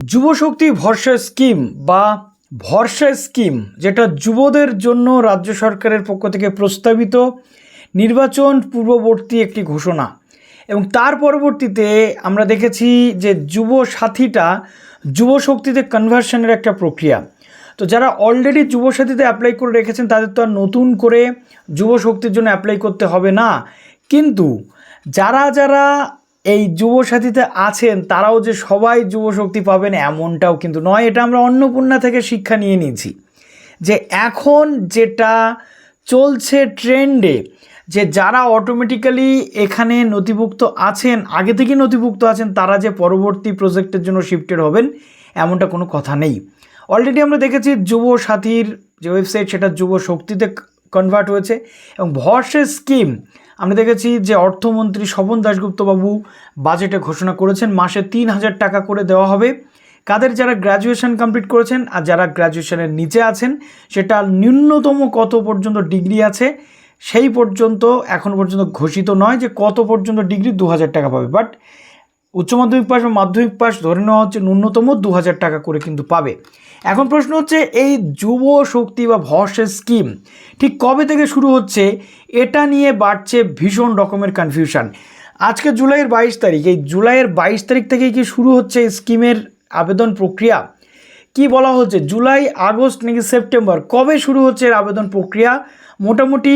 যুবশক্তি ভরসা স্কিম বা ভরসা স্কিম, যেটা যুবদের জন্য রাজ্য সরকারের পক্ষ থেকে প্রস্তাবিত নির্বাচন পূর্ববর্তী একটি ঘোষণা। এবং তার পরবর্তীতে আমরা দেখেছি যে যুব সাথীটা যুবশক্তিতে কনভার্সনের একটা প্রক্রিয়া। তো যারা অলরেডি যুবসাথীতে অ্যাপ্লাই করে রেখেছেন তাদের তো আর নতুন করে যুবশক্তির জন্য অ্যাপ্লাই করতে হবে না, কিন্তু যারা যারা এই যুবসাথীতে আছেন তারাও যে সবাই যুবশক্তি পাবেন এমনটাও কিন্তু নয়। এটা আমরা অন্নপূর্ণা থেকে শিক্ষা নিয়ে নিয়েছি যে এখন যেটা চলছে ট্রেন্ডে, যে যারা অটোমেটিক্যালি এখানে নথিভুক্ত আছেন, আগে থেকেই নথিভুক্ত আছেন, তারা যে পরবর্তী প্রজেক্টের জন্য শিফটেড হবেন এমনটা কোনো কথা নেই। অলরেডি আমরা দেখেছি যুব সাথীর যে ওয়েবসাইট সেটা যুব শক্তিতে কনভার্ট হয়েছে। এবং ভরসা স্কিম আমরা দেখেছি যে অর্থমন্ত্রী স্বপন দাশগুপ্ত বাবু বাজেটে ঘোষণা করেছেন মাসে 3,000 টাকা করে দেওয়া হবে কাদের যারা গ্র্যাজুয়েশন কমপ্লিট করেছেন, আর যারা গ্র্যাজুয়েশনের নিচে আছেন সেটা ন্যূনতম কত পর্যন্ত ডিগ্রি আছে সেই পর্যন্ত এখন পর্যন্ত ঘোষিত নয় যে কত পর্যন্ত ডিগ্রি 2,000 টাকা পাবে, বাট উচ্চ মাধ্যমিক পাস বা মাধ্যমিক পাস ধরে নেওয়া হচ্ছে ন্যূনতম 2,000 টাকা করে কিন্তু পাবে। এখন প্রশ্ন হচ্ছে এই যুব শক্তি বা ভরসা স্কিম ঠিক কবে থেকে শুরু হচ্ছে, এটা নিয়ে বাড়ছে ভীষণ রকমের কনফিউশন। আজকে জুলাইয়ের 22 তারিখ, এই জুলাইয়ের 22 তারিখ থেকেই কি শুরু হচ্ছে এই স্কিমের আবেদন প্রক্রিয়া? কি বলা হচ্ছে জুলাই, আগস্ট নাকি সেপ্টেম্বর, কবে শুরু হচ্ছে এর আবেদন প্রক্রিয়া? মোটামুটি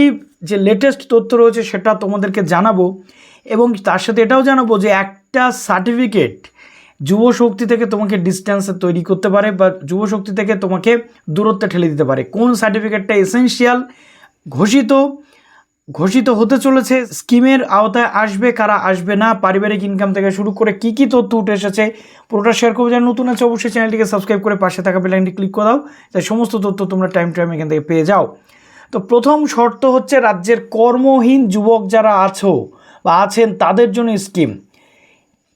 যে লেটেস্ট তথ্য রয়েছে সেটা তোমাদেরকে জানাবো, এবং তার সাথে এটাও জানাবো যে একটা সার্টিফিকেট যুবশক্তি থেকে তোমাকে ডিস্টেন্সে তৈরি করতে পারে বা যুবশক্তি থেকে তোমাকে দূরত্বে ঠেলে দিতে পারে। কোন সার্টিফিকেটটা এসেনশিয়াল, ঘোষিত হতে চলেছে, স্কিমের আওতায় আসবে কারা, আসবে না, পারিবারিক ইনকাম থেকে শুরু করে কি কি তথ্য উঠে এসেছে পুরোটা শেয়ার করবো। যারা নতুন আছে অবশ্যই চ্যানেলটিকে সাবস্ক্রাইব করে পাশে থাকা বেল আইকনটি ক্লিক করে দাও, তাই সমস্ত তথ্য তোমরা টাইম টু টাইম এখান থেকে পেয়ে যাও। তো প্রথম শর্ত হচ্ছে রাজ্যের কর্মহীন যুবক যারা আছো বা আছেন তাদের জন্য স্কিম।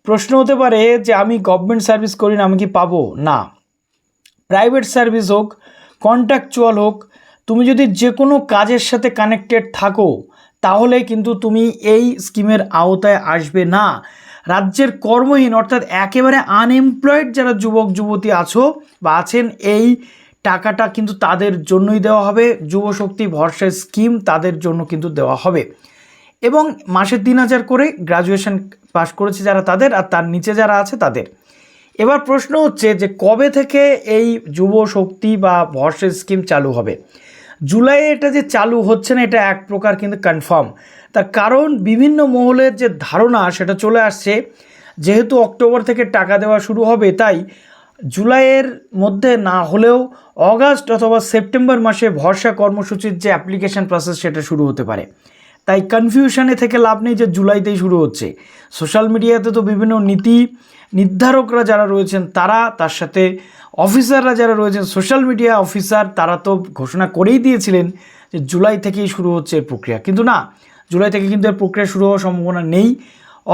প্রশ্ন হতে পারে যে আমি গভর্নমেন্ট সার্ভিস করি না, আমি কি পাবো? না, প্রাইভেট সার্ভিস হোক, কন্ট্রাকচুয়াল হোক, তুমি যদি যে কোনো কাজের সাথে কানেক্টেড থাকো তাহলে কিন্তু তুমি এই স্কিমের আওতায় আসবে না। রাজ্যের কর্মহীন অর্থাৎ একেবারে আনএমপ্লয়েড যারা যুবক যুবতী আছো বা আছেন, এই টাকাটা কিন্তু তাদের জন্যই দেওয়া হবে। যুবশক্তি ভরসা স্কিম তাদের জন্য কিন্তু দেওয়া হবে, এবং মাসে 3,000 করে গ্র্যাজুয়েশন পাস করেছে যারা তাদের, আর তার নিচে যারা আছে তাদের। এবার প্রশ্ন হচ্ছে যে কবে থেকে এই যুব শক্তি বা ভরসা স্কিম চালু হবে? জুলাইয়ে এটা যে চালু হচ্ছে না এটা এক প্রকার কিন্তু কনফার্ম। তার কারণ বিভিন্ন মহলের যে ধারণা সেটা চলে আসছে, যেহেতু অক্টোবর থেকে টাকা দেওয়া শুরু হবে তাই জুলাইয়ের মধ্যে না হলেও অগাস্ট অথবা সেপ্টেম্বর মাসে ভরসা কর্মসূচির যে অ্যাপ্লিকেশন প্রসেস সেটা শুরু হতে পারে। তাই কনফিউশনে থেকে লাভ নেই যে জুলাইতেই শুরু হচ্ছে। সোশ্যাল মিডিয়াতে তো বিভিন্ন নীতি নির্ধারকরা যারা রয়েছেন তারা, তার সাথে অফিসাররা যারা রয়েছেন, সোশ্যাল মিডিয়া অফিসার, তারা তো ঘোষণা করেই দিয়েছিলেন যে জুলাই থেকেই শুরু হচ্ছে এর প্রক্রিয়া, কিন্তু না, জুলাই থেকে কিন্তু এর প্রক্রিয়া শুরু হওয়ার সম্ভাবনা নেই।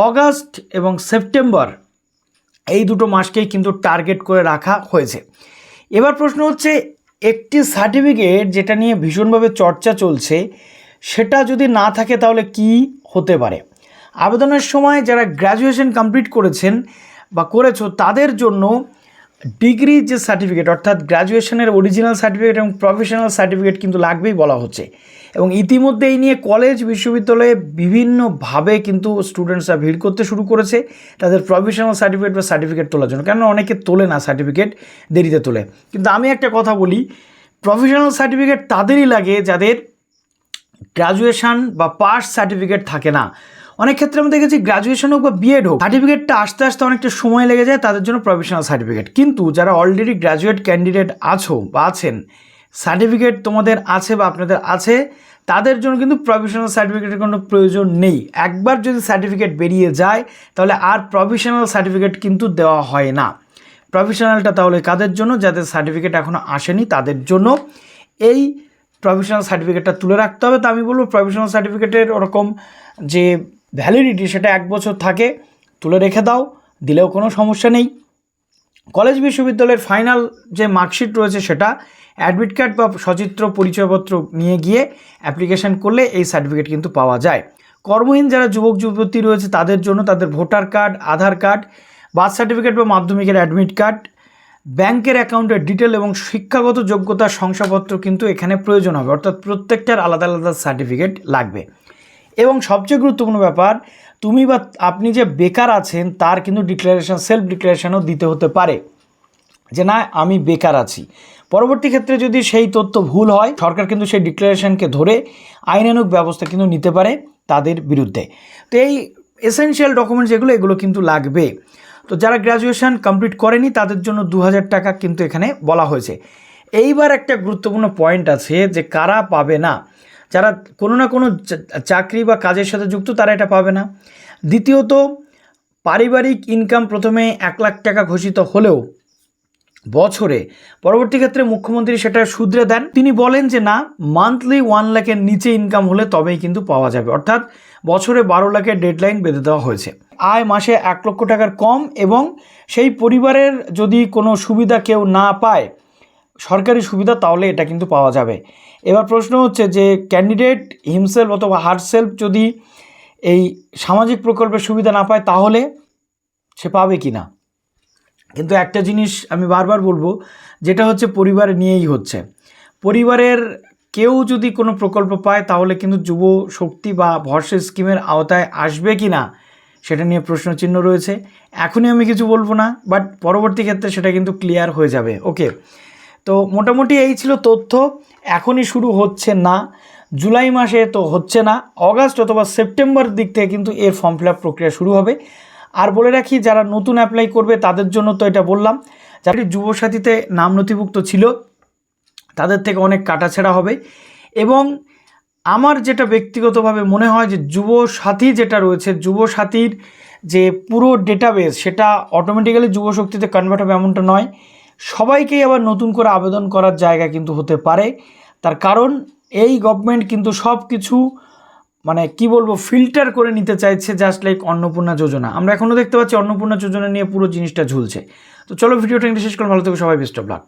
অগাস্ট এবং সেপ্টেম্বর এই দুটো মাসকেই কিন্তু টার্গেট করে রাখা হয়েছে। এবার প্রশ্ন হচ্ছে একটি সার্টিফিকেট যেটা নিয়ে ভীষণভাবে চর্চা চলছে সেটা যদি না থাকে তাহলে কি হতে পারে? আবেদনের সময় যারা গ্র্যাজুয়েশন কমপ্লিট করেছেন বা করেছো তাদের জন্য ডিগ্রি যে সার্টিফিকেট অর্থাৎ গ্র্যাজুয়েশনের অরিজিনাল সার্টিফিকেট এবং প্রফেশনাল সার্টিফিকেট কিন্তু লাগবেই বলা হচ্ছে। এবং ইতিমধ্যে এই নিয়ে কলেজ বিশ্ববিদ্যালয়ে বিভিন্নভাবে কিন্তু স্টুডেন্টসরা ভিড় করতে শুরু করেছে তাদের প্রফেশনাল সার্টিফিকেট বা সার্টিফিকেট তোলার জন্য, কেন অনেকে তোলে না, সার্টিফিকেট দেরিতে তোলে। কিন্তু আমি একটা কথা বলি, প্রফেশনাল সার্টিফিকেট তাদেরই লাগে যাদের গ্র্যাজুয়েশন বা পাস সার্টিফিকেট থাকে না। অনেক ক্ষেত্রে আমি দেখেছি গ্র্যাজুয়েশন হোক বা বিএড হোক, সার্টিফিকেটটা আসতে আসতে অনেকটা সময় লেগে যায়, তাদের জন্য প্রফেশনাল সার্টিফিকেট। কিন্তু যারা অলরেডি গ্র্যাজুয়েট ক্যান্ডিডেট আছো বা আছেন, সার্টিফিকেট তোমাদের আছে বা আপনাদের আছে, তাদের জন্য কিন্তু প্রফেশনাল সার্টিফিকেটের কোনো প্রয়োজন নেই। একবার যদি সার্টিফিকেট বেরিয়ে যায় তাহলে আর প্রফেশনাল সার্টিফিকেট কিন্তু দেওয়া হয় না। প্রফেশনালটা তাহলে কাদের জন্য? যাদের সার্টিফিকেট এখনও আসেনি তাদের জন্য এই প্রফেশনাল সার্টিফিকেটটা তুলে রাখতে হবে। তো আমি বলবো প্রফেশনাল সার্টিফিকেটের ওরকম যে ভ্যালিডিটি সেটা 1 বছর থাকে, তুলে রেখে দাও, দিলেও কোনো সমস্যা নেই। কলেজ বিশ্ববিদ্যালয়ের ফাইনাল যে মার্কশিট রয়েছে সেটা, অ্যাডমিট কার্ড বা সচিত্র পরিচয়পত্র নিয়ে গিয়ে অ্যাপ্লিকেশন করলে এই সার্টিফিকেট কিন্তু পাওয়া যায়। কর্মহীন যারা যুবক যুবতী রয়েছে তাদের জন্য তাদের ভোটার কার্ড, আধার কার্ড, বার্থ সার্টিফিকেট বা মাধ্যমিকের অ্যাডমিট কার্ড ব্যাংকের অ্যাকাউন্টের ডিটেল এবং শিক্ষাগত যোগ্যতার শংসাপত্র কিন্তু এখানে প্রয়োজন হবে, অর্থাৎ প্রত্যেকটার আলাদা আলাদা সার্টিফিকেট লাগবে। এবং সবচেয়ে গুরুত্বপূর্ণ ব্যাপার, তুমি বা আপনি যে বেকার আছেন তার কিন্তু ডিক্লারেশন, সেলফ ডিক্লারেশনও দিতে হতে পারে যে না আমি বেকার আছি। পরবর্তী ক্ষেত্রে যদি সেই তথ্য ভুল হয়, সরকার কিন্তু সেই ডিক্লারেশনকে ধরে আইনানুগ ব্যবস্থা কিন্তু নিতে পারে তাদের বিরুদ্ধে। তো এই এসেনশিয়াল ডকুমেন্টস এগুলো কিন্তু লাগবে। তো যারা গ্র্যাজুয়েশন কমপ্লিট করেনি তাদের জন্য 2000 টাকা কিন্তু এখানে বলা হয়েছে। এইবার একটা গুরুত্বপূর্ণ পয়েন্ট আছে যে কারা পাবে না। যারা কোনো না কোনো চাকরি বা কাজের সাথে যুক্ত তারা এটা পাবে না। দ্বিতীয়ত, পারিবারিক ইনকাম প্রথমে 1 লাখ টাকা ঘোষিত হলেও বছরে পরবর্তী ক্ষেত্রে মুখ্যমন্ত্রী সেটা শুধরে দেন। তিনি বলেন যে না, মান্থলি 1 লাখের নিচে ইনকাম হলে তবেই কিন্তু পাওয়া যাবে, অর্থাৎ বছরে 12 লাখের ডেডলাইন বেঁধে দেওয়া হয়েছে। আয় মাসে 1 লক্ষ টাকার কম এবং সেই পরিবারের যদি কোনো সুবিধা কেউ না পায়, সরকারি সুবিধা, তাহলে এটা কিন্তু পাওয়া যাবে। এবার প্রশ্ন হচ্ছে যে ক্যান্ডিডেট হিমসেলফ অথবা হারসেলফ যদি এই সামাজিক প্রকল্পের সুবিধা না পায় তাহলে সে পাবে কি না। কিন্তু একটা জিনিস আমি বারবার বলবো, যেটা হচ্ছে পরিবার নিয়েই হচ্ছে। পরিবারের কেউ যদি কোনো প্রকল্প পায় তাহলে কিন্তু যুব শক্তি বা ভরসা স্কিমের আওতায় আসবে কি না সেটা নিয়ে প্রশ্নচিহ্ন রয়েছে। এখনই আমি কিছু বলবো না, বাট পরবর্তী ক্ষেত্রে সেটা কিন্তু ক্লিয়ার হয়ে যাবে। ওকে, তো মোটামুটি এই ছিল তথ্য। এখনই শুরু হচ্ছে না, জুলাই মাসে তো হচ্ছে না, অগাস্ট অথবা সেপ্টেম্বর দিক থেকে কিন্তু এর ফর্ম ফিল আপ প্রক্রিয়া শুরু হবে। আর বলে রাখি, যারা নতুন অ্যাপ্লাই করবে তাদের জন্য তো এটা বললাম, যারা যুবসাথীতে নাম নথিভুক্ত ছিল তাদের থেকে অনেক কাটাছেঁড়া হবে। এবং আমার যেটা ব্যক্তিগতভাবে মনে হয় যে যুবসাথী যেটা রয়েছে, যুবসাথীর যে পুরো ডেটাবেস সেটা অটোমেটিক্যালি যুবশক্তিতে কনভার্ট হবে এমনটা নয়, সবাইকেই আবার নতুন করে আবেদন করার জায়গা কিন্তু হতে পারে। তার কারণ এই গভর্নমেন্ট কিন্তু সব কিছু মানে কি বলবো ফিল্টার করে নিতে চাইছে, জাস্ট লাইক অন্নপূর্ণা যোজনা। আমরা এখনও দেখতে পাচ্ছি অন্নপূর্ণা যোজনা নিয়ে পুরো জিনিসটা ঝুলছে। তো চলো ভিডিওটা শেষ করলাম, ভালো থেকো সবাই, বেস্ট অফ লাক।